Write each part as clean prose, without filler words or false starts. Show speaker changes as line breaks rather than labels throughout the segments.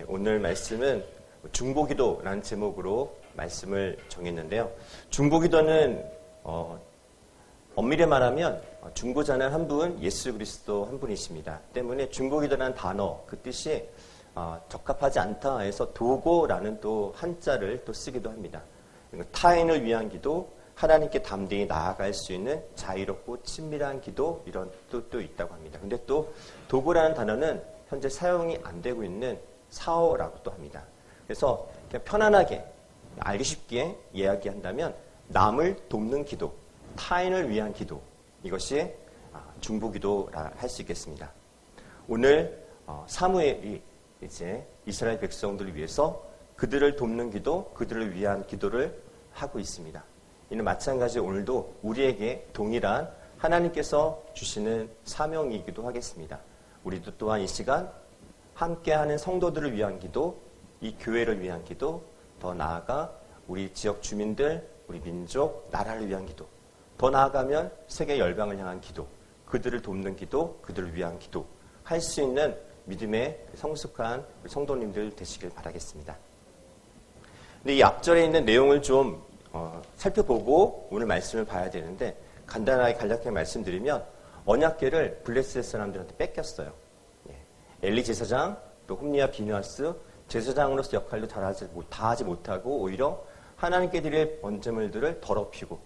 오늘 말씀은 중보기도라는 제목으로 말씀을 정했는데요. 중보기도는 엄밀히 말하면 중보자는 한 분, 예수 그리스도 한 분이십니다. 때문에 중보기도라는 단어, 그 뜻이 적합하지 않다 해서 도고라는 또 한자를 또 쓰기도 합니다. 타인을 위한 기도, 하나님께 담대히 나아갈 수 있는 자유롭고 친밀한 기도, 이런 뜻도 있다고 합니다. 근데 또 도고라는 단어는 현재 사용이 안 되고 있는 사어라고 또 합니다. 그래서 그냥 편안하게 알기 쉽게 이야기한다면 남을 돕는 기도, 타인을 위한 기도, 이것이 중보기도라 할 수 있겠습니다. 오늘 사무엘이 이제 이스라엘 백성들을 위해서 그들을 돕는 기도, 그들을 위한 기도를 하고 있습니다. 이는 마찬가지 오늘도 우리에게 동일한 하나님께서 주시는 사명이기도 하겠습니다. 우리도 또한 이 시간 함께하는 성도들을 위한 기도, 이 교회를 위한 기도, 더 나아가 우리 지역 주민들, 우리 민족, 나라를 위한 기도, 더 나아가면 세계 열방을 향한 기도, 그들을 돕는 기도, 그들을 위한 기도 할 수 있는 믿음의 성숙한 성도님들 되시길 바라겠습니다. 근데 이 앞절에 있는 내용을 좀 살펴보고 오늘 말씀을 봐야 되는데, 간단하게 간략하게 말씀드리면 언약궤를 블레셋 사람들한테 뺏겼어요. 엘리 제사장, 또 홈리와 비누아스 제사장으로서 역할도 다 하지 못하고 오히려 하나님께 드릴 번제물들을 더럽히고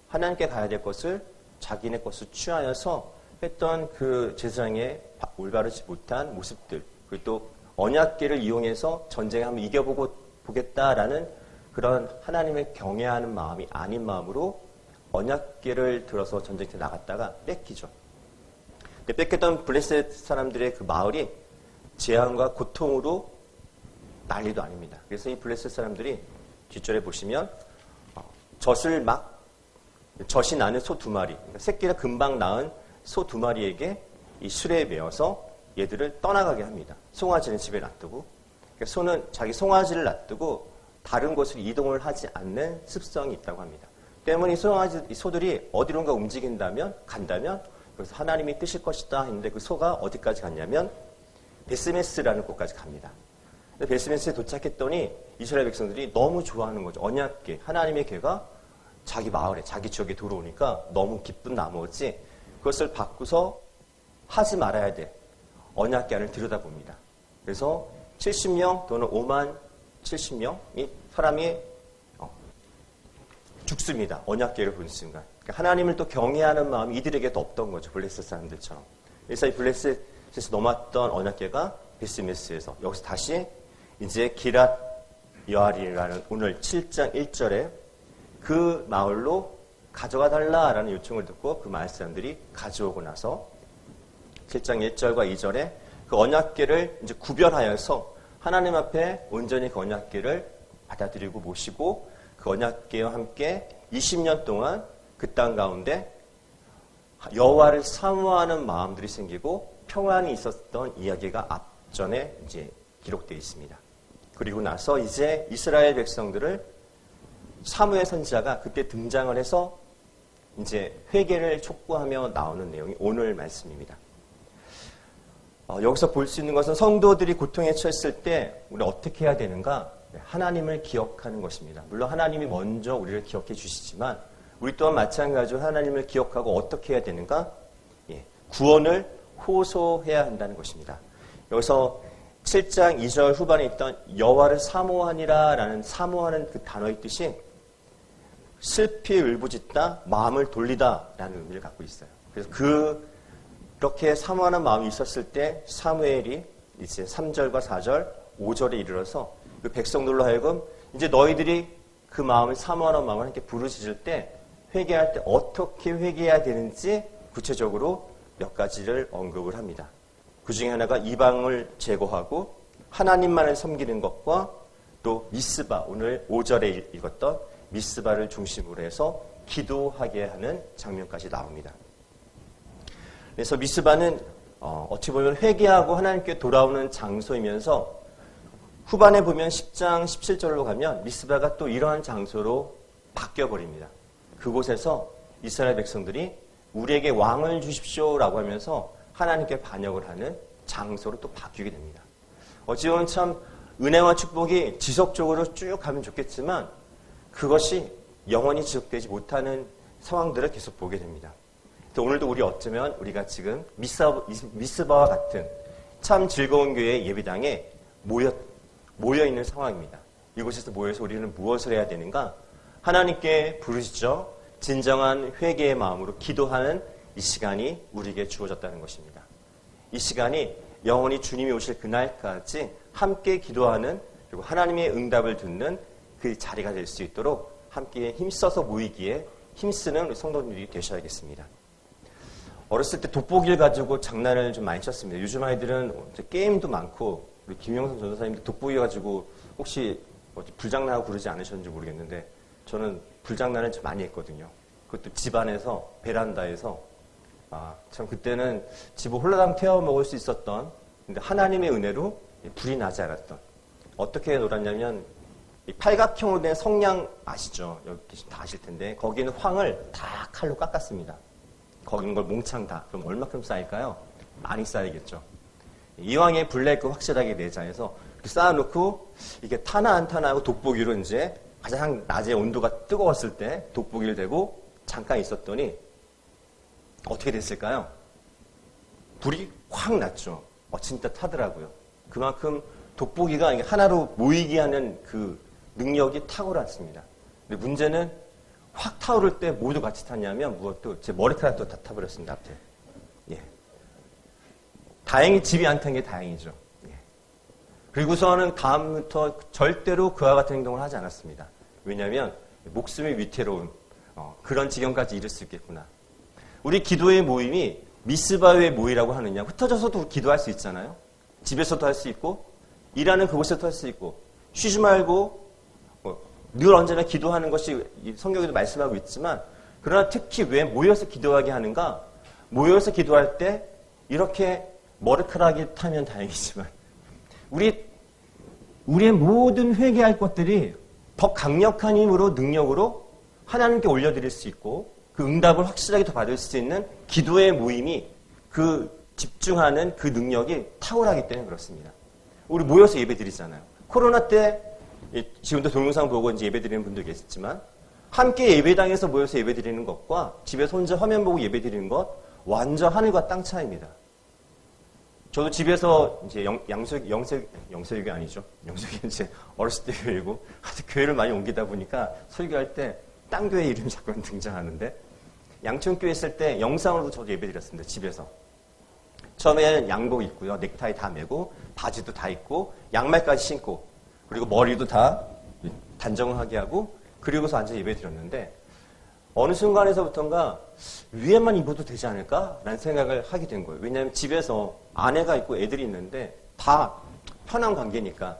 하나님께 가야 될 것을 자기네 것을 취하여서 했던 그 제사장의 올바르지 못한 모습들, 그리고 또 언약궤를 이용해서 전쟁에 한번 이겨보겠다라는 그런 하나님을 경외하는 마음이 아닌 마음으로 언약궤를 들어서 전쟁터에 나갔다가 뺏기죠. 근데 뺏겼던 블레셋 사람들의 그 마을이 재앙과 고통으로 난리도 아닙니다. 그래서 이 블레셋 사람들이 뒷절에 보시면 젖이 나는 소 2마리, 그러니까 새끼가 금방 낳은 소 2마리에게 이 수레에 메어서 얘들을 떠나가게 합니다. 송아지는 집에 놔두고, 그러니까 소는 자기 송아지를 놔두고 다른 곳으로 이동을 하지 않는 습성이 있다고 합니다. 때문에 이 소들이 어디론가 간다면 그래서 하나님이 뜨실 것이다 했는데 그 소가 어디까지 갔냐면 베스메스라는 곳까지 갑니다. 근데 베스메스에 도착했더니 이스라엘 백성들이 너무 좋아하는 거죠. 언약궤, 하나님의 궤가 자기 마을에, 자기 지역에 들어오니까 너무 기쁜 나머지 그것을 바꾸서 하지 말아야 돼. 언약궤 안을 들여다봅니다. 그래서 70명 또는 5만 70명이 사람이 죽습니다. 언약궤를 본 순간. 그러니까 하나님을 또 경외하는 마음이 이들에게도 없던 거죠. 블레셋 사람들처럼. 그래서 이 블레셋에서 넘었던 언약궤가 베스메스에서 여기서 다시 이제 기랏 여아리라는 오늘 7장 1절에 그 마을로 가져가 달라라는 요청을 듣고 그 마을 사람들이 가져오고 나서 7장 1절과 2절에 그 언약궤를 이제 구별하여서 하나님 앞에 온전히 그 언약궤를 받아들이고 모시고 그 언약궤와 함께 20년 동안 그 땅 가운데 여호와를 사모하는 마음들이 생기고 평안이 있었던 이야기가 앞전에 이제 기록되어 있습니다. 그리고 나서 이제 이스라엘 백성들을 사무엘 선지자가 그때 등장을 해서 이제 회개를 촉구하며 나오는 내용이 오늘 말씀입니다. 여기서 볼 수 있는 것은 성도들이 고통에 처했을 때 우리 어떻게 해야 되는가? 하나님을 기억하는 것입니다. 물론 하나님이 먼저 우리를 기억해 주시지만 우리 또한 마찬가지로 하나님을 기억하고 어떻게 해야 되는가? 구원을 호소해야 한다는 것입니다. 여기서 7장 2절 후반에 있던 여호와를 사모하니라라는 사모하는 그 단어의 뜻이 슬피 울부짖다, 마음을 돌리다라는 의미를 갖고 있어요. 그래서 그렇게 사모하는 마음이 있었을 때 사무엘이 이제 3절과 4절, 5절에 이르러서 그 백성들로 하여금 이제 너희들이 그 마음을 사모하는 마음을 함께 부르짖을 때 회개할 때 어떻게 회개해야 되는지 구체적으로 몇 가지를 언급을 합니다. 그 중에 하나가 이방을 제거하고 하나님만을 섬기는 것과 또 미스바, 오늘 5절에 읽었던 미스바를 중심으로 해서 기도하게 하는 장면까지 나옵니다. 그래서 미스바는 어찌 보면 회개하고 하나님께 돌아오는 장소이면서 후반에 보면 10장 17절로 가면 미스바가 또 이러한 장소로 바뀌어버립니다. 그곳에서 이스라엘 백성들이 우리에게 왕을 주십시오라고 하면서 하나님께 반역을 하는 장소로 또 바뀌게 됩니다. 어찌 보면 참 은혜와 축복이 지속적으로 쭉 가면 좋겠지만 그것이 영원히 지속되지 못하는 상황들을 계속 보게 됩니다. 오늘도 우리 어쩌면 우리가 지금 미스바와 같은 참 즐거운 교회 예배당에 모여 있는 상황입니다. 이곳에서 모여서 우리는 무엇을 해야 되는가? 하나님께 부르시죠. 진정한 회개의 마음으로 기도하는 이 시간이 우리에게 주어졌다는 것입니다. 이 시간이 영원히 주님이 오실 그날까지 함께 기도하는 그리고 하나님의 응답을 듣는 그 자리가 될 수 있도록 함께 힘써서 모이기에 힘쓰는 우리 성도님들이 되셔야겠습니다. 어렸을 때 돋보기를 가지고 장난을 좀 많이 쳤습니다. 요즘 아이들은 게임도 많고 우리 김영선 전도사님도 돋보기 가지고 혹시 불장난하고 그러지 않으셨는지 모르겠는데 저는 불장난을 좀 많이 했거든요. 그것도 집안에서 베란다에서 참 그때는 집을 홀라당 태워 먹을 수 있었던 근데 하나님의 은혜로 불이 나지 않았던 어떻게 놀았냐면 이 팔각형으로 된 성냥 아시죠? 여기 다 아실 텐데 거기는 황을 다 칼로 깎았습니다. 거기 있는 걸 몽창 다. 그럼 얼마큼 쌓일까요? 많이 쌓이겠죠. 이왕에 블랙 확실하게 내자 해서 쌓아놓고 이게 타나 안 타나 하고 돋보기로 이제 가장 낮에 온도가 뜨거웠을 때 돋보기를 대고 잠깐 있었더니 어떻게 됐을까요? 불이 확 났죠. 진짜 타더라고요. 그만큼 돋보기가 하나로 모이게 하는 그 능력이 탁월했습니다. 근데 문제는 확 타오를 때 모두 같이 탔냐면 무엇도 제 머리카락도 다 타버렸습니다. 앞에. 예. 다행히 집이 안 탄 게 다행이죠. 예. 그리고서는 다음부터 절대로 그와 같은 행동을 하지 않았습니다. 왜냐하면 목숨이 위태로운 그런 지경까지 이를 수 있겠구나. 우리 기도의 모임이 미스바의 모이라고 하느냐. 흩어져서도 기도할 수 있잖아요. 집에서도 할 수 있고 일하는 그곳에서도 할 수 있고 쉬지 말고 늘 언제나 기도하는 것이 성경에도 말씀하고 있지만 그러나 특히 왜 모여서 기도하게 하는가? 모여서 기도할 때 이렇게 머리카락이 타면 다행이지만 우리의 모든 회개할 것들이 더 강력한 힘으로 능력으로 하나님께 올려드릴 수 있고 그 응답을 확실하게 더 받을 수 있는 기도의 모임이 그 집중하는 그 능력이 탁월하기 때문에 그렇습니다. 우리 모여서 예배 드리잖아요. 코로나 때 지금도 동영상 보고 이제 예배 드리는 분들 계시지만 함께 예배당에서 모여서 예배 드리는 것과 집에서 혼자 화면 보고 예배 드리는 것 완전 하늘과 땅 차이입니다. 저도 집에서 이제 영설교 아니죠. 영설교 이제 어렸을 때 교회고 하여튼 교회를 많이 옮기다 보니까 설교할 때 딴 교회 이름이 자꾸 등장하는데 양천교회 있을 때 영상으로도 저도 예배 드렸습니다. 집에서. 처음에는 양복 입고요. 넥타이 다 매고 바지도 다 입고 양말까지 신고 그리고 머리도 다 단정하게 하고 그리고서 앉아 예배 드렸는데 어느 순간에서부터인가 위에만 입어도 되지 않을까라는 생각을 하게 된 거예요. 왜냐하면 집에서 아내가 있고 애들이 있는데 다 편한 관계니까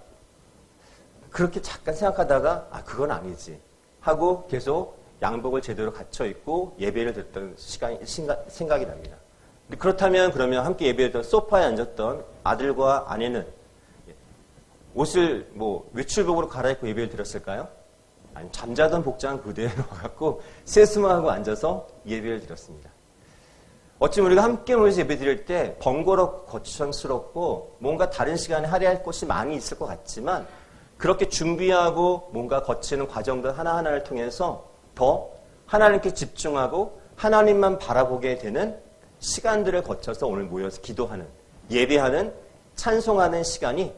그렇게 잠깐 생각하다가 그건 아니지 하고 계속 양복을 제대로 갖춰 입고 예배를 드렸던 생각이 납니다. 그렇다면 그러면 함께 예배했던 소파에 앉았던 아들과 아내는 옷을 외출복으로 갈아입고 예배를 드렸을까요? 아니 잠자던 복장 그대로 갖고 세수만하고 앉아서 예배를 드렸습니다. 어쩌면 우리가 함께 모여서 예배 드릴 때 번거롭고 거창스럽고 뭔가 다른 시간에 할애할 것이 많이 있을 것 같지만 그렇게 준비하고 뭔가 거치는 과정들 하나하나를 통해서 더 하나님께 집중하고 하나님만 바라보게 되는 시간들을 거쳐서 오늘 모여서 기도하는 예배하는 찬송하는 시간이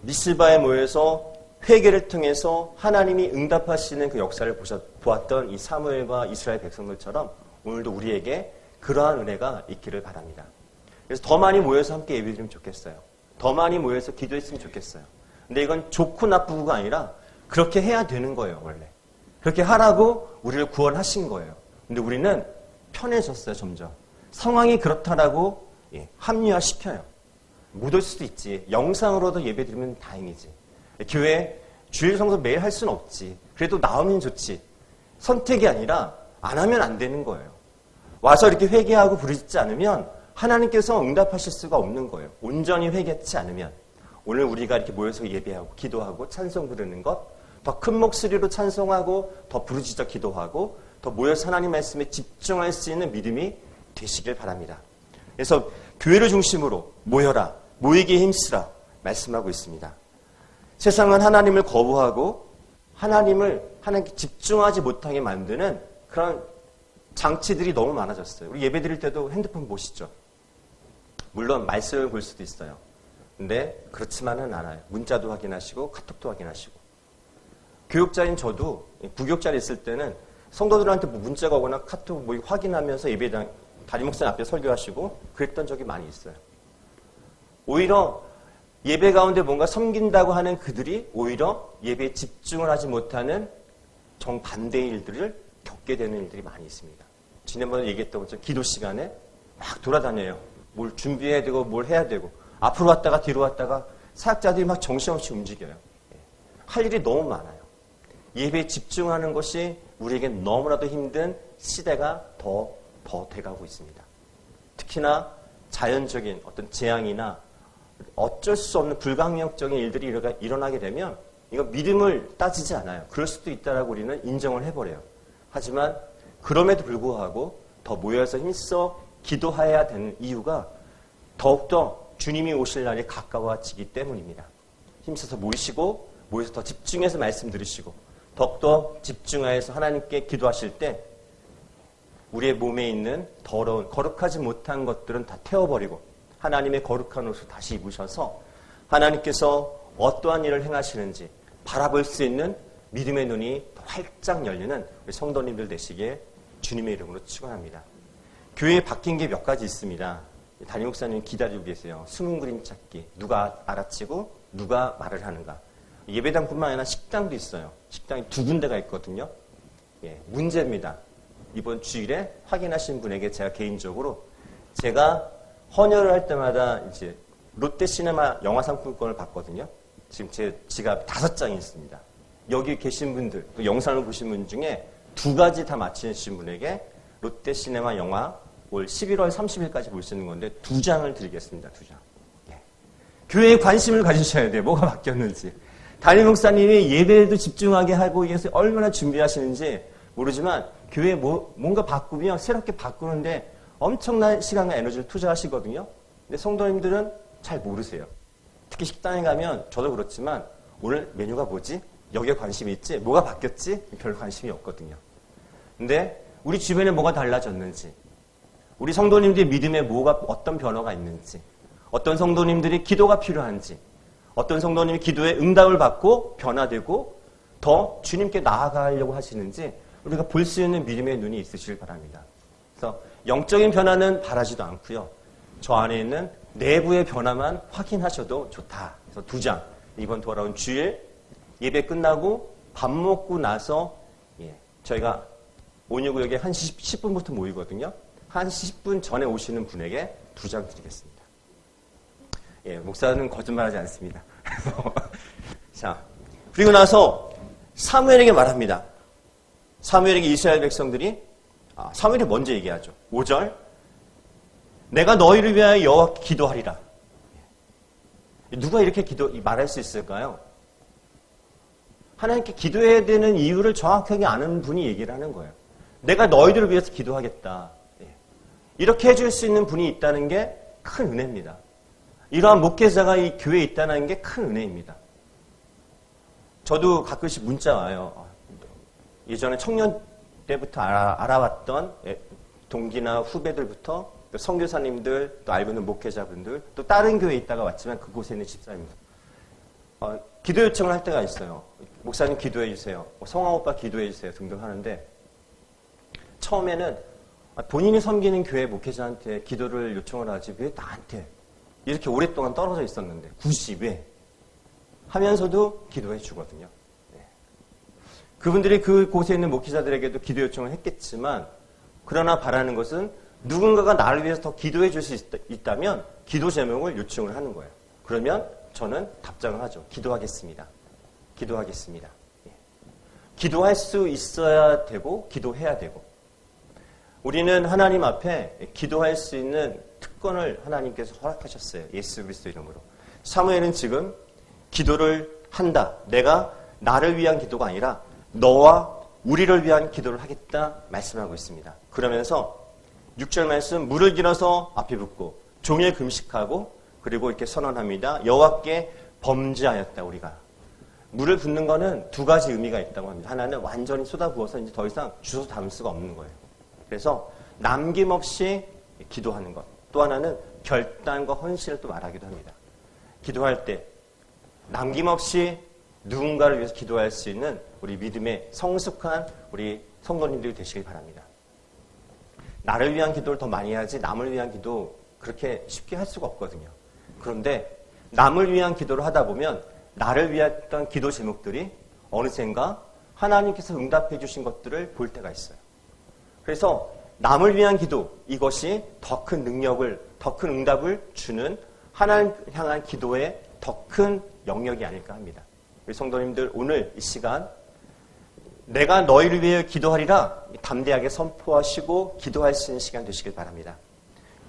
미스바에 모여서 회개를 통해서 하나님이 응답하시는 그 역사를 보았던 이 사무엘과 이스라엘 백성들처럼 오늘도 우리에게 그러한 은혜가 있기를 바랍니다. 그래서 더 많이 모여서 함께 예배드리면 좋겠어요. 더 많이 모여서 기도했으면 좋겠어요. 근데 이건 좋고 나쁘고가 아니라 그렇게 해야 되는 거예요, 원래. 그렇게 하라고 우리를 구원하신 거예요. 근데 우리는 편해졌어요, 점점. 상황이 그렇다라고 합리화시켜요. 못 올 수도 있지. 영상으로도 예배드리면 다행이지. 교회 주일 성수 매일 할 수는 없지. 그래도 나오면 좋지. 선택이 아니라 안 하면 안 되는 거예요. 와서 이렇게 회개하고 부르짖지 않으면 하나님께서 응답하실 수가 없는 거예요. 온전히 회개하지 않으면. 오늘 우리가 이렇게 모여서 예배하고 기도하고 찬송 부르는 것, 더 큰 목소리로 찬송하고 더 부르짖어 기도하고 더 모여서 하나님 말씀에 집중할 수 있는 믿음이 되시길 바랍니다. 그래서 교회를 중심으로 모여라, 모이기에 힘쓰라, 말씀하고 있습니다. 세상은 하나님을 거부하고 하나님께 집중하지 못하게 만드는 그런 장치들이 너무 많아졌어요. 우리 예배 드릴 때도 핸드폰 보시죠. 물론 말씀을 볼 수도 있어요. 근데 그렇지만은 않아요. 문자도 확인하시고 카톡도 확인하시고. 교육자인 저도 부교육자를 있을 때는 성도들한테 뭐 문자가 오거나 카톡 뭐 확인하면서 예배당 담임 목사님 앞에 설교하시고 그랬던 적이 많이 있어요. 오히려 예배 가운데 뭔가 섬긴다고 하는 그들이 오히려 예배에 집중을 하지 못하는 정반대의 일들을 겪게 되는 일들이 많이 있습니다. 지난번에 얘기했던 것처럼 기도 시간에 막 돌아다녀요. 뭘 준비해야 되고 뭘 해야 되고 앞으로 왔다가 뒤로 왔다가 사역자들이 막 정신없이 움직여요. 할 일이 너무 많아요. 예배에 집중하는 것이 우리에게 너무나도 힘든 시대가 더 돼가고 있습니다. 특히나 자연적인 어떤 재앙이나 어쩔 수 없는 불가항력적인 일들이 일어나게 되면 이거 믿음을 따지지 않아요. 그럴 수도 있다라고 우리는 인정을 해버려요. 하지만 그럼에도 불구하고 더 모여서 힘써 기도해야 되는 이유가 더욱더 주님이 오실 날이 가까워지기 때문입니다. 힘써서 모여서 더 집중해서 말씀 들으시고 더욱더 집중하여서 하나님께 기도하실 때 우리의 몸에 있는 더러운 거룩하지 못한 것들은 다 태워버리고 하나님의 거룩한 옷을 다시 입으셔서 하나님께서 어떠한 일을 행하시는지 바라볼 수 있는 믿음의 눈이 활짝 열리는 우리 성도님들 되시기에 주님의 이름으로 축원합니다. 교회에 바뀐 게 몇 가지 있습니다. 담임 목사님 기다리고 계세요. 숨은 그림 찾기. 누가 알아채고 누가 말을 하는가. 예배당뿐만 아니라 식당도 있어요. 식당이 2군데가 있거든요. 문제입니다. 이번 주일에 확인하신 분에게 제가 개인적으로 제가 헌혈을 할 때마다 이제 롯데시네마 영화 상품권을 받거든요. 지금 제 지갑 5장이 있습니다. 여기 계신 분들, 또 영상을 보신 분 중에 2가지 다 맞히신 분에게 롯데시네마 영화 올 11월 30일까지 볼 수 있는 건데 2장을 드리겠습니다. 2장. 교회에 관심을 가지셔야 돼요. 뭐가 바뀌었는지. 담임 목사님이 예배에도 집중하게 하고 위해서 얼마나 준비하시는지 모르지만 교회에 뭔가 바꾸면 새롭게 바꾸는데 엄청난 시간과 에너지를 투자하시거든요. 근데 성도님들은 잘 모르세요. 특히 식당에 가면 저도 그렇지만 오늘 메뉴가 뭐지? 여기에 관심이 있지? 뭐가 바뀌었지? 별 관심이 없거든요. 근데 우리 주변에 뭐가 달라졌는지 우리 성도님들의 믿음에 어떤 변화가 있는지 어떤 성도님들이 기도가 필요한지 어떤 성도님이 기도에 응답을 받고 변화되고 더 주님께 나아가려고 하시는지 우리가 볼 수 있는 믿음의 눈이 있으시길 바랍니다. 그래서 영적인 변화는 바라지도 않고요. 저 안에 있는 내부의 변화만 확인하셔도 좋다. 그래서 2장. 이번 돌아온 주일 예배 끝나고 밥 먹고 나서 저희가 온유구역에 1시 10분부터 모이거든요. 1시 10분 전에 오시는 분에게 2장 드리겠습니다. 목사는 거짓말하지 않습니다. 자, 그리고 나서 사무엘에게 말합니다. 사무엘에게 이스라엘 백성들이 사무엘이 먼저 얘기하죠. 5절 내가 너희를 위하여 여호와께 기도하리라. 누가 이렇게 말할 수 있을까요? 하나님께 기도해야 되는 이유를 정확하게 아는 분이 얘기를 하는 거예요. 내가 너희들을 위해서 기도하겠다. 이렇게 해줄 수 있는 분이 있다는 게 큰 은혜입니다. 이러한 목회자가 이 교회에 있다는 게 큰 은혜입니다. 저도 가끔씩 문자 와요. 예전에 청년 때부터 알아왔던 동기나 후배들부터 또 선교사님들, 또 알고 있는 목회자분들, 또 다른 교회에 있다가 왔지만 그곳에 있는 집사님들. 기도 요청을 할 때가 있어요. 목사님 기도해 주세요. 성화 오빠 기도해 주세요. 등등 하는데 처음에는 본인이 섬기는 교회 목회자한테 기도를 요청을 하지 왜 나한테 이렇게 오랫동안 떨어져 있었는데 굳이 왜 하면서도 기도해 주거든요. 그분들이 그곳에 있는 목회자들에게도 기도 요청을 했겠지만 그러나 바라는 것은 누군가가 나를 위해서 더 기도해 줄 수 있다면 기도 제목을 요청을 하는 거예요. 그러면 저는 답장을 하죠. 기도하겠습니다. 기도하겠습니다. 기도할 수 있어야 되고 기도해야 되고 우리는 하나님 앞에 기도할 수 있는 특권을 하나님께서 허락하셨어요. 예수 그리스도 이름으로. 사무엘은 지금 기도를 한다. 내가 나를 위한 기도가 아니라 너와 우리를 위한 기도를 하겠다 말씀하고 있습니다. 그러면서 6절 말씀 물을 길어서 앞에 붓고 종일 금식하고 그리고 이렇게 선언합니다. 여호와께 범죄하였다 우리가. 물을 붓는 거는 두 가지 의미가 있다고 합니다. 하나는 완전히 쏟아부어서 이제 더 이상 주워 담을 수가 없는 거예요. 그래서 남김없이 기도하는 것. 또 하나는 결단과 헌신을 또 말하기도 합니다. 기도할 때 남김없이 누군가를 위해서 기도할 수 있는 우리 믿음의 성숙한 우리 성도님들이 되시길 바랍니다. 나를 위한 기도를 더 많이 해야지 남을 위한 기도 그렇게 쉽게 할 수가 없거든요. 그런데 남을 위한 기도를 하다 보면 나를 위했던 기도 제목들이 어느샌가 하나님께서 응답해 주신 것들을 볼 때가 있어요. 그래서 남을 위한 기도, 이것이 더 큰 능력을, 더 큰 응답을 주는 하나님 향한 기도의 더 큰 영역이 아닐까 합니다. 우리 성도님들, 오늘 이 시간 내가 너희를 위해 기도하리라 담대하게 선포하시고 기도할 수 있는 시간 되시길 바랍니다.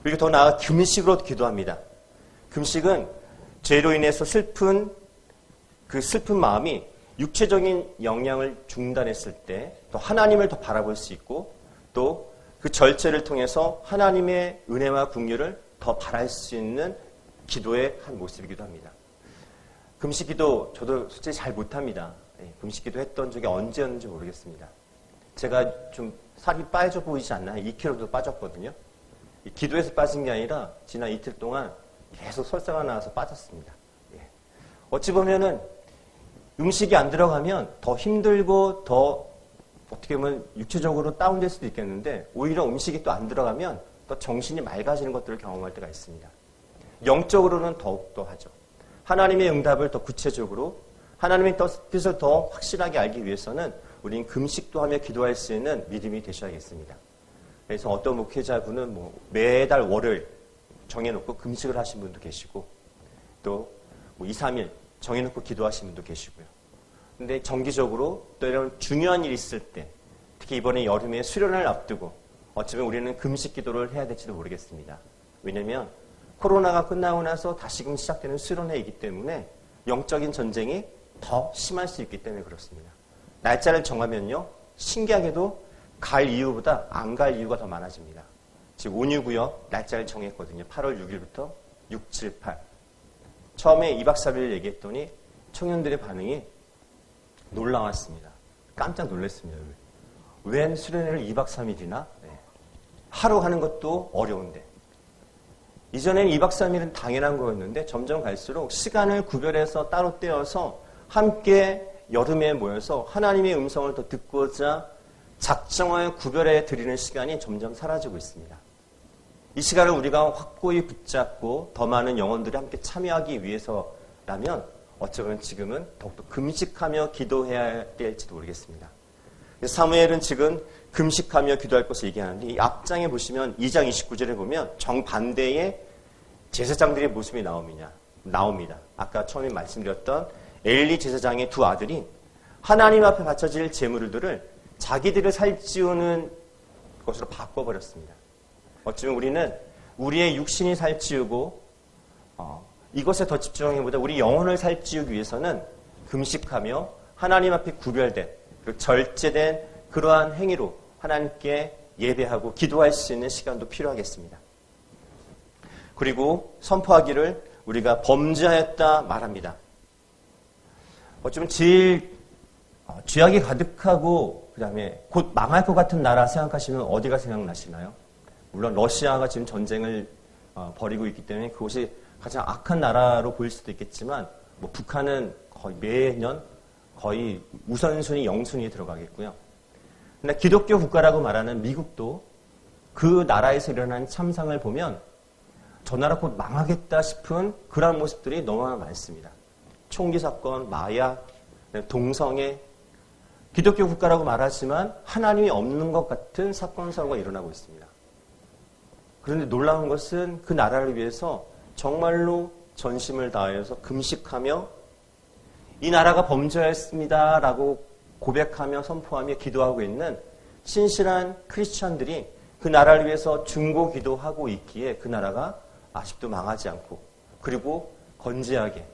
그리고 더 나아가 금식으로 기도합니다. 금식은 죄로 인해서 슬픈 마음이 육체적인 영향을 중단했을 때 또 하나님을 더 바라볼 수 있고 또 그 절제를 통해서 하나님의 은혜와 긍휼을 더 바랄 수 있는 기도의 한 모습이기도 합니다. 금식기도 저도 솔직히 잘 못합니다. 금식기도 했던 적이 언제였는지 모르겠습니다. 제가 좀 살이 빠져 보이지 않나요? 2kg도 빠졌거든요. 기도에서 빠진 게 아니라 지난 이틀 동안 계속 설사가 나와서 빠졌습니다. 어찌 보면은 음식이 안 들어가면 더 힘들고 더 어떻게 보면 육체적으로 다운될 수도 있겠는데 오히려 음식이 또 안 들어가면 또 정신이 맑아지는 것들을 경험할 때가 있습니다. 영적으로는 더욱더 하죠. 하나님의 응답을 더 구체적으로 하나님의 뜻을 더 확실하게 알기 위해서는 우리는 금식도 하며 기도할 수 있는 믿음이 되셔야겠습니다. 그래서 어떤 목회자분은 매달 월요일 정해놓고 금식을 하신 분도 계시고 또 2, 3일 정해놓고 기도하신 분도 계시고요. 근데 정기적으로 또 이런 중요한 일이 있을 때 특히 이번에 여름에 수련을 앞두고 어쩌면 우리는 금식 기도를 해야 될지도 모르겠습니다. 왜냐하면 코로나가 끝나고 나서 다시금 시작되는 수련회이기 때문에 영적인 전쟁이 더 심할 수 있기 때문에 그렇습니다. 날짜를 정하면요. 신기하게도 갈 이유보다 안 갈 이유가 더 많아집니다. 지금 온유구역 날짜를 정했거든요. 8월 6일부터 6, 7, 8. 처음에 2박 3일 얘기했더니 청년들의 반응이 놀라웠습니다. 깜짝 놀랐습니다. 웬 수련회를 2박 3일이나? 하루 하는 것도 어려운데. 이전에는 2박 3일은 당연한 거였는데 점점 갈수록 시간을 구별해서 따로 떼어서 함께 여름에 모여서 하나님의 음성을 더 듣고자 작정하여 구별해 드리는 시간이 점점 사라지고 있습니다. 이 시간을 우리가 확고히 붙잡고 더 많은 영혼들이 함께 참여하기 위해서라면 어쩌면 지금은 더욱더 금식하며 기도해야 될지도 모르겠습니다. 사무엘은 지금 금식하며 기도할 것을 얘기하는데 이 앞장에 보시면 2장 29절에 보면 정반대의 제사장들의 모습이 나옵니다. 아까 처음에 말씀드렸던 엘리 제사장의 두 아들이 하나님 앞에 바쳐질 제물들을 자기들을 살찌우는 것으로 바꿔버렸습니다. 어쩌면 우리는 우리의 육신이 살찌우고 이것에 더 집중하기보다 우리 영혼을 살찌우기 위해서는 금식하며 하나님 앞에 구별된 그리고 절제된 그러한 행위로 하나님께 예배하고 기도할 수 있는 시간도 필요하겠습니다. 그리고 선포하기를 우리가 범죄하였다 말합니다. 어쩌면 제일 죄악이 가득하고 그 다음에 곧 망할 것 같은 나라 생각하시면 어디가 생각나시나요? 물론 러시아가 지금 전쟁을 벌이고 있기 때문에 그곳이 가장 악한 나라로 보일 수도 있겠지만 북한은 거의 매년 거의 우선순위, 영순위에 들어가겠고요. 근데 기독교 국가라고 말하는 미국도 그 나라에서 일어난 참상을 보면 저 나라 곧 망하겠다 싶은 그런 모습들이 너무나 많습니다. 총기 사건, 마약, 동성애, 기독교 국가라고 말하지만 하나님이 없는 것 같은 사건, 사고가 일어나고 있습니다. 그런데 놀라운 것은 그 나라를 위해서 정말로 전심을 다해서 금식하며 이 나라가 범죄했습니다라고 고백하며 선포하며 기도하고 있는 신실한 크리스찬들이 그 나라를 위해서 중보 기도하고 있기에 그 나라가 아직도 망하지 않고 그리고 건재하게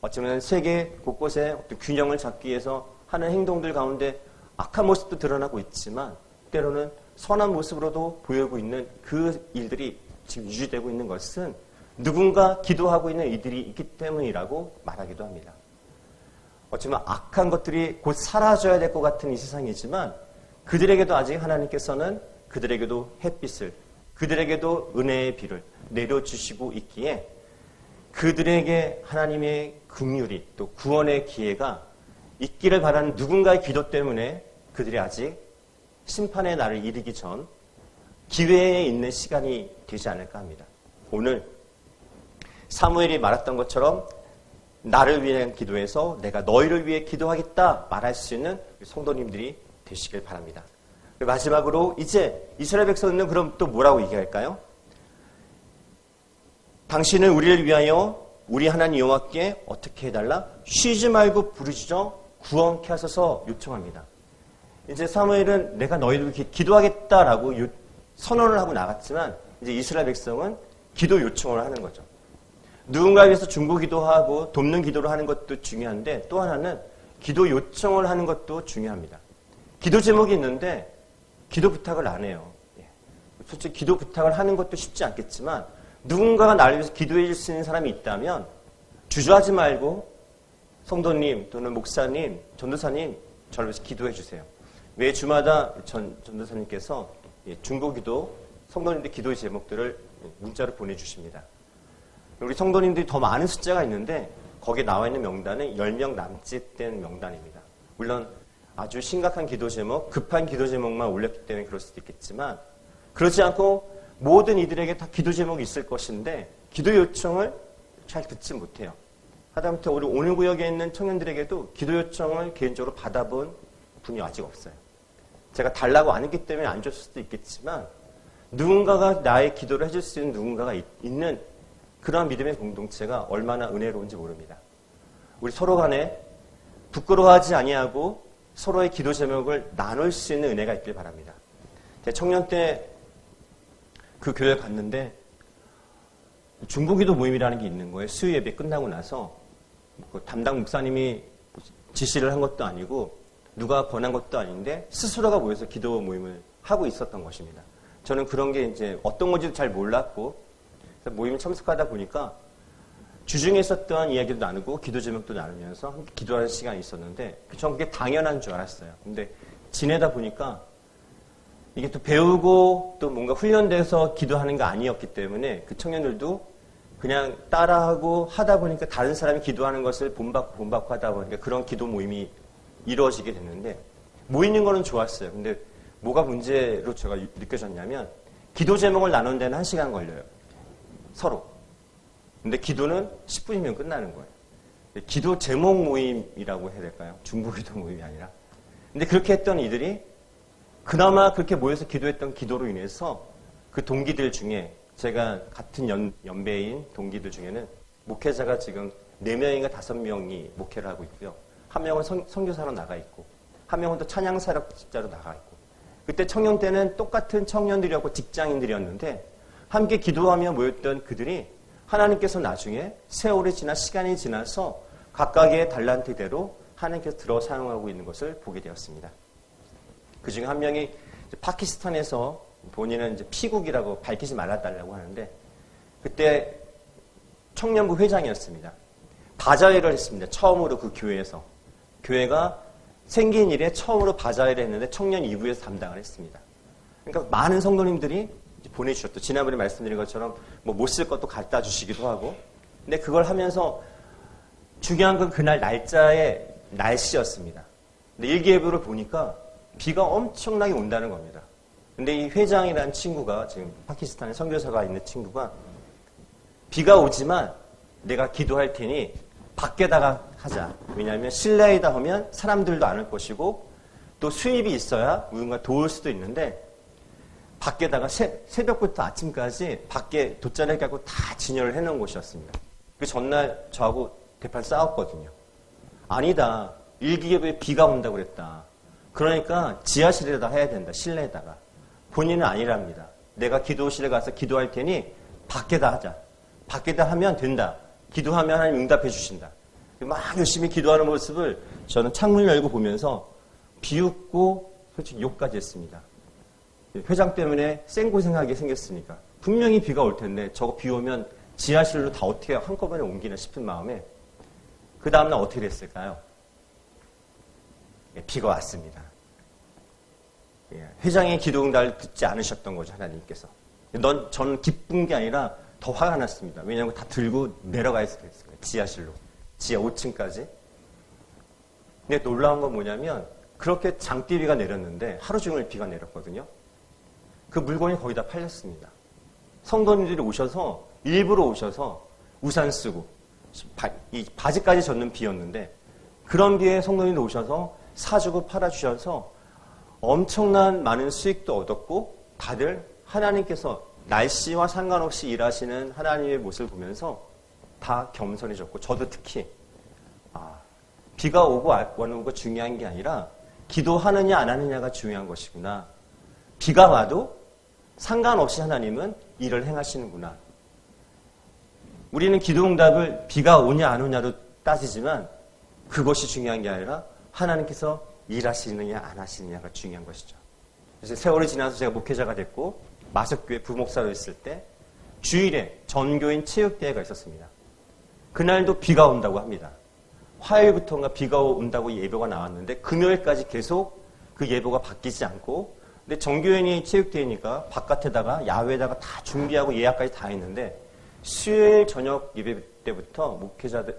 어쩌면 세계 곳곳에 어떤 균형을 잡기 위해서 하는 행동들 가운데 악한 모습도 드러나고 있지만 때로는 선한 모습으로도 보이고 있는 그 일들이 지금 유지되고 있는 것은 누군가 기도하고 있는 이들이 있기 때문이라고 말하기도 합니다. 어쩌면 악한 것들이 곧 사라져야 될 것 같은 이 세상이지만 그들에게도 아직 하나님께서는 그들에게도 햇빛을, 그들에게도 은혜의 비를 내려주시고 있기에 그들에게 하나님의 긍휼이 또 구원의 기회가 있기를 바라는 누군가의 기도 때문에 그들이 아직 심판의 날을 이르기 전 기회에 있는 시간이 되지 않을까 합니다. 오늘 사무엘이 말했던 것처럼 나를 위한 기도해서 내가 너희를 위해 기도하겠다 말할 수 있는 성도님들이 되시길 바랍니다. 마지막으로 이제 이스라엘 백성은 그럼 또 뭐라고 얘기할까요? 당신은 우리를 위하여 우리 하나님 여호와께 어떻게 해달라? 쉬지 말고 부르짖어 구원케 하소서 요청합니다. 이제 사무엘은 내가 너희를 기도하겠다라고 선언을 하고 나갔지만 이제 이스라엘 백성은 기도 요청을 하는 거죠. 누군가에 위해서 중보기도하고 돕는 기도를 하는 것도 중요한데 또 하나는 기도 요청을 하는 것도 중요합니다. 기도 제목이 있는데 기도 부탁을 안 해요. 솔직히 기도 부탁을 하는 것도 쉽지 않겠지만 누군가가 나를 위해서 기도해 줄 수 있는 사람이 있다면 주저하지 말고 성도님 또는 목사님, 전도사님 저를 위해서 기도해 주세요. 매 주마다 전도사님께서 중보기도 성도님들 기도의 제목들을 문자로 보내주십니다. 우리 성도님들이 더 많은 숫자가 있는데 거기에 나와 있는 명단은 10명 남짓 된 명단입니다. 물론 아주 심각한 기도 제목, 급한 기도 제목만 올렸기 때문에 그럴 수도 있겠지만 그렇지 않고 모든 이들에게 다 기도 제목이 있을 것인데 기도 요청을 잘 듣지 못해요. 하다못해 우리 오늘 구역에 있는 청년들에게도 기도 요청을 개인적으로 받아본 분이 아직 없어요. 제가 달라고 안 했기 때문에 안 줬을 수도 있겠지만 누군가가 나의 기도를 해줄 수 있는 누군가가 있는 그런 믿음의 공동체가 얼마나 은혜로운지 모릅니다. 우리 서로 간에 부끄러워하지 아니하고 서로의 기도 제목을 나눌 수 있는 은혜가 있길 바랍니다. 제가 청년 때 그 교회에 갔는데 중보기도 모임이라는 게 있는 거예요. 수요 예배 끝나고 나서 담당 목사님이 지시를 한 것도 아니고 누가 권한 것도 아닌데 스스로가 모여서 기도 모임을 하고 있었던 것입니다. 저는 그런 게 이제 어떤 건지도 잘 몰랐고 모임에 참석하다 보니까 주중에 있었던 이야기도 나누고 기도 제목도 나누면서 함께 기도하는 시간이 있었는데 저는 그게 당연한 줄 알았어요. 근데 지내다 보니까 이게 또 배우고 또 뭔가 훈련돼서 기도하는 거 아니었기 때문에 그 청년들도 그냥 따라하고 하다 보니까 다른 사람이 기도하는 것을 본받고 하다 보니까 그런 기도 모임이 이루어지게 됐는데 모이는 거는 좋았어요. 근데 뭐가 문제로 제가 느껴졌냐면 기도 제목을 나눈 데는 1시간 걸려요. 서로. 근데 기도는 10분이면 끝나는 거예요. 기도 제목 모임이라고 해야 될까요? 중보기도 모임이 아니라. 근데 그렇게 했던 이들이 그나마 그렇게 모여서 기도했던 기도로 인해서 그 동기들 중에 제가 같은 연배인 동기들 중에는 목회자가 지금 4명인가 5명이 목회를 하고 있고요. 한 명은 선교사로 나가 있고 한 명은 또 찬양사역자로 나가 있고 그때 청년 때는 똑같은 청년들이었고 직장인들이었는데 함께 기도하며 모였던 그들이 하나님께서 나중에 세월이 지나 시간이 지나서 각각의 달란트대로 하나님께서 들어 사용하고 있는 것을 보게 되었습니다. 그 중에 한 명이 파키스탄에서 본인은 이제 피국이라고 밝히지 말아달라고 하는데 그때 청년부 회장이었습니다. 바자회를 했습니다. 처음으로 그 교회에서. 교회가 생긴 일에 처음으로 바자회를 했는데 청년 2부에서 담당을 했습니다. 그러니까 많은 성도님들이 보내주셨죠. 지난번에 말씀드린 것처럼 뭐 못 쓸 것도 갖다 주시기도 하고. 근데 그걸 하면서 중요한 건 그날 날짜의 날씨였습니다. 근데 일기예보를 보니까 비가 엄청나게 온다는 겁니다. 근데 이 회장이라는 친구가 지금 파키스탄에 선교사가 있는 친구가 비가 오지만 내가 기도할 테니 밖에다가 하자. 왜냐하면 실내에다 하면 사람들도 안 올 것이고 또 수입이 있어야 누군가 도울 수도 있는데 밖에다가 새벽부터 아침까지 밖에 돗자리 갖고 다 진열을 해놓은 곳이었습니다. 그 전날 저하고 대판 싸웠거든요. 아니다. 일기예보에 비가 온다고 그랬다. 그러니까 지하실에다 해야 된다. 실내에다가. 본인은 아니랍니다. 내가 기도실에 가서 기도할 테니 밖에다 하자. 밖에다 하면 된다. 기도하면 하나님 응답해 주신다. 막 열심히 기도하는 모습을 저는 창문을 열고 보면서 비웃고 솔직히 욕까지 했습니다. 회장 때문에 생고생하게 생겼으니까. 분명히 비가 올 텐데 저거 비 오면 지하실로 다 어떻게 한꺼번에 옮기나 싶은 마음에 그 다음날 어떻게 됐을까요? 비가 왔습니다. 회장의 기도응답을 듣지 않으셨던 거죠, 하나님께서. 저는 기쁜 게 아니라 더 화가 났습니다. 왜냐하면 다 들고 내려가야 했어요. 지하실로. 지하 5층까지. 근데 놀라운 건 뭐냐면 그렇게 장대비가 내렸는데 하루 종일 비가 내렸거든요. 그 물건이 거의 다 팔렸습니다. 성도님들이 오셔서 일부러 오셔서 우산 쓰고 이 바지까지 젖는 비였는데 그런 비에 성도님들 오셔서 사주고 팔아주셔서 엄청난 많은 수익도 얻었고 다들 하나님께서 날씨와 상관없이 일하시는 하나님의 모습을 보면서 다 겸손해졌고 저도 특히 비가 오고 안 오고 중요한 게 아니라 기도하느냐 안 하느냐가 중요한 것이구나. 비가 와도 상관없이 하나님은 일을 행하시는구나. 우리는 기도응답을 비가 오냐 안 오냐로 따지지만 그것이 중요한 게 아니라 하나님께서 일하시느냐 안 하시느냐가 중요한 것이죠. 그래서 세월이 지나서 제가 목회자가 됐고 마석교회 부목사로 있을 때 주일에 전교인 체육대회가 있었습니다. 그날도 비가 온다고 합니다. 화요일부터인가 비가 온다고 예보가 나왔는데 금요일까지 계속 그 예보가 바뀌지 않고 근데 전교인이 체육대회니까 바깥에다가 야외에다가 다 준비하고 예약까지 다 했는데 수요일 저녁 예배 때부터 목회자들,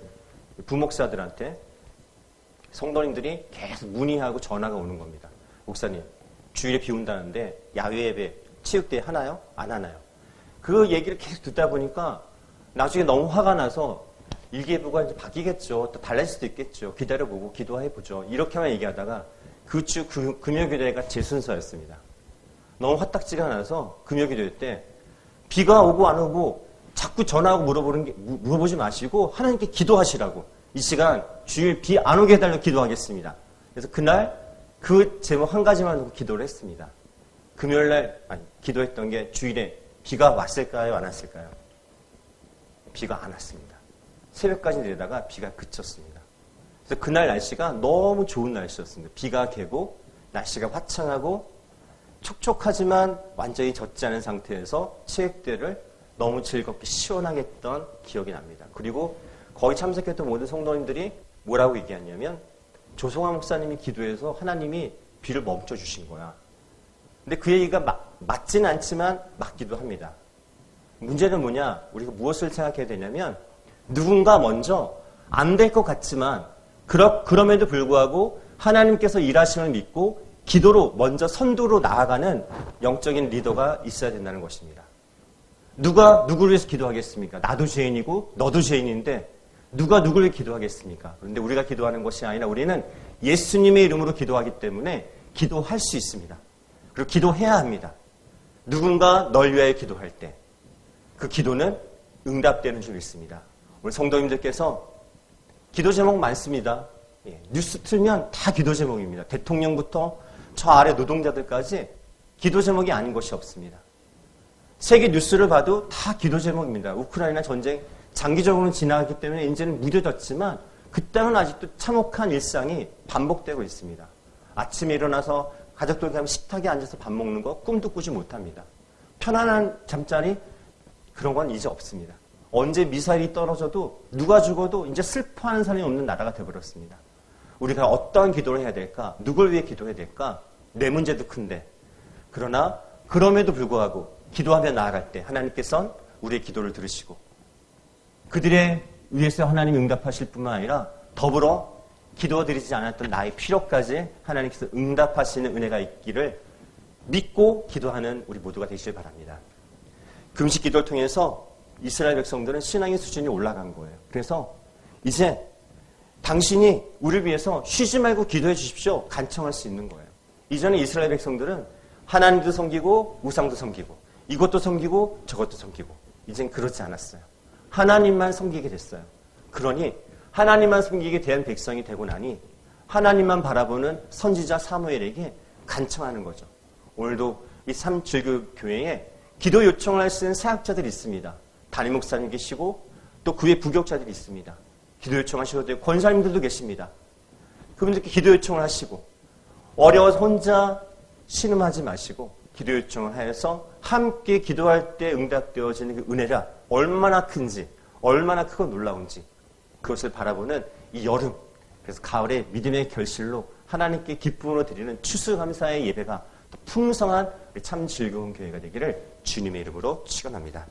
부목사들한테 성도님들이 계속 문의하고 전화가 오는 겁니다. 목사님, 주일에 비 온다는데 야외 예배, 체육대회 하나요? 안 하나요? 그 얘기를 계속 듣다 보니까 나중에 너무 화가 나서 일기예보가 이제 바뀌겠죠. 또 달라질 수도 있겠죠. 기다려보고 기도해보죠. 이렇게만 얘기하다가 그 주 금요기도회가 제 순서였습니다. 너무 화딱지가 나서 금요기도회 때 비가 오고 안 오고 자꾸 전화하고 물어보지 마시고 하나님께 기도하시라고. 이 시간 주일 비 안 오게 해달라고 기도하겠습니다. 그래서 그날 그 제목 한 가지만 놓고 기도를 했습니다. 금요일날 기도했던 게 주일에 비가 왔을까요? 안 왔을까요? 비가 안 왔습니다. 새벽까지 내다가 비가 그쳤습니다. 그래서 그날 날씨가 너무 좋은 날씨였습니다. 비가 개고 날씨가 화창하고 촉촉하지만 완전히 젖지 않은 상태에서 체육대회를 너무 즐겁게 시원하게 했던 기억이 납니다. 그리고 거기 참석했던 모든 성도님들이 뭐라고 얘기했냐면 조성환 목사님이 기도해서 하나님이 비를 멈춰주신 거야. 근데 그 얘기가 맞지는 않지만 맞기도 합니다. 문제는 뭐냐? 우리가 무엇을 생각해야 되냐면 누군가 먼저 안 될 것 같지만 그럼에도 불구하고 하나님께서 일하심을 믿고 기도로 먼저 선두로 나아가는 영적인 리더가 있어야 된다는 것입니다. 누가 누구를 위해서 기도하겠습니까? 나도 죄인이고 너도 죄인인데 누가 누구를 위해 기도하겠습니까? 그런데 우리가 기도하는 것이 아니라 우리는 예수님의 이름으로 기도하기 때문에 기도할 수 있습니다. 그리고 기도해야 합니다. 누군가 널 위하여 기도할 때 그 기도는 응답되는 줄 믿습니다. 우리 성도님들께서 기도 제목 많습니다. 뉴스 틀면 다 기도 제목입니다. 대통령부터 저 아래 노동자들까지 기도 제목이 아닌 것이 없습니다. 세계 뉴스를 봐도 다 기도 제목입니다. 우크라이나 전쟁 장기적으로는 지나갔기 때문에 이제는 무뎌졌지만 그 땅은 아직도 참혹한 일상이 반복되고 있습니다. 아침에 일어나서 가족들과 함께 식탁에 앉아서 밥 먹는 거 꿈도 꾸지 못합니다. 편안한 잠자리 그런 건 이제 없습니다. 언제 미사일이 떨어져도 누가 죽어도 이제 슬퍼하는 사람이 없는 나라가 되어버렸습니다. 우리가 어떠한 기도를 해야 될까? 누굴 위해 기도해야 될까? 내 문제도 큰데. 그러나 그럼에도 불구하고 기도하며 나아갈 때 하나님께서는 우리의 기도를 들으시고 그들의 위해서 하나님이 응답하실 뿐만 아니라 더불어 기도드리지 않았던 나의 필요까지 하나님께서 응답하시는 은혜가 있기를 믿고 기도하는 우리 모두가 되시길 바랍니다. 금식 기도를 통해서 이스라엘 백성들은 신앙의 수준이 올라간 거예요. 그래서 이제 당신이 우리를 위해서 쉬지 말고 기도해 주십시오. 간청할 수 있는 거예요. 이전에 이스라엘 백성들은 하나님도 섬기고 우상도 섬기고 이것도 섬기고 저것도 섬기고 이젠 그렇지 않았어요. 하나님만 섬기게 됐어요. 그러니 하나님만 섬기게 된 백성이 되고 나니 하나님만 바라보는 선지자 사무엘에게 간청하는 거죠. 오늘도 이 삼줄교회에 기도 요청을 할 수 있는 사역자들이 있습니다. 담임 목사님 계시고 또 그외 부교육자들이 있습니다. 기도 요청하셔도 되고 권사님들도 계십니다. 그분들께 기도 요청을 하시고 어려워서 혼자 신음하지 마시고 기도 요청을 하여서 함께 기도할 때 응답되어지는 그 은혜라 얼마나 큰지, 얼마나 크고 놀라운지 그것을 바라보는 이 여름, 그래서 가을의 믿음의 결실로 하나님께 기쁨으로 드리는 추수감사의 예배가 풍성한 참 즐거운 교회가 되기를 주님의 이름으로 축원합니다.